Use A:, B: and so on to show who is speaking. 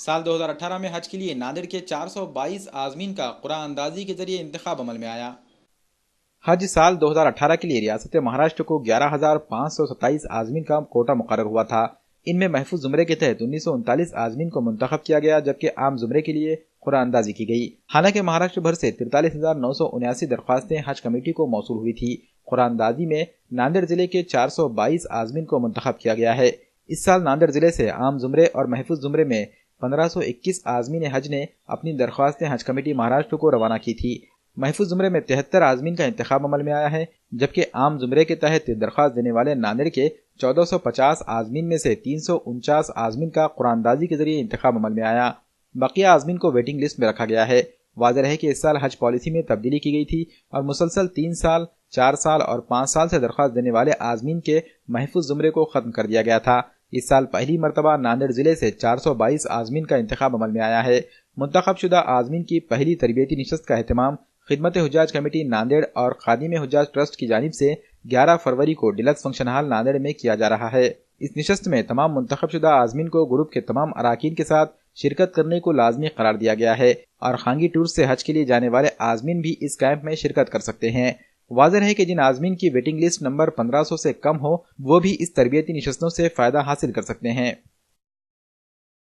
A: سال 2018 میں حج کے لیے ناندیڑ کے 422 عازمین کا قرآن اندازی کے ذریعے انتخاب عمل میں آیا۔ حج سال 2018 کے لیے ریاست مہاراشٹر کو 11,527 عازمین کا کوٹا مقرر ہوا تھا۔ ان میں محفوظ زمرے کے تحت 1939 عازمین کو منتخب کیا گیا، جبکہ عام زمرے کے لیے قرآن اندازی کی گئی۔ حالانکہ مہاراشٹر بھر سے 43,979 درخواستیں حج کمیٹی کو موصول ہوئی تھی۔ قرآن اندازی میں ناندیڑ ضلع کے 422 عازمین کو منتخب کیا گیا ہے۔ اس سال ناندیڑ ضلع سے عام زمرے اور محفوظ زمرے میں 1521 عازمین حج نے اپنی درخواستیں حج کمیٹی مہاراشٹر کو روانہ کی تھی۔ محفوظ زمرے میں 73 عازمین کا انتخاب عمل میں آیا ہے، جبکہ عام زمرے کے تحت درخواست دینے والے ناندیڑ کے 1450 عازمین میں سے 349 عازمین کا قرآن اندازی کے ذریعے انتخاب عمل میں آیا۔ بقیہ عازمین کو ویٹنگ لسٹ میں رکھا گیا ہے۔ واضح ہے کہ اس سال حج پالیسی میں تبدیلی کی گئی تھی اور مسلسل 3 سال، 4 سال اور 5 سال سے درخواست دینے والے عازمین کے محفوظ زمرے کو ختم کر دیا گیا تھا۔ اس سال پہلی مرتبہ ناندیڑ ضلع سے 422 عازمین کا انتخاب عمل میں آیا ہے۔ منتخب شدہ عازمین کی پہلی تربیتی نشست کا اہتمام خدمت حجاج کمیٹی ناندیڑ اور خادم حجاج ٹرسٹ کی جانب سے 11 فروری کو ڈیلکس فنکشن ہال ناندیڑ میں کیا جا رہا ہے۔ اس نشست میں تمام منتخب شدہ عازمین کو گروپ کے تمام اراکین کے ساتھ شرکت کرنے کو لازمی قرار دیا گیا ہے اور خانگی ٹور سے حج کے لیے جانے والے عازمین بھی اس کیمپ میں شرکت کر سکتے ہیں۔ واضح ہے کہ جن عازمین کی ویٹنگ لسٹ نمبر 1500 سے کم ہو وہ بھی اس تربیتی نشستوں سے فائدہ حاصل کر سکتے ہیں۔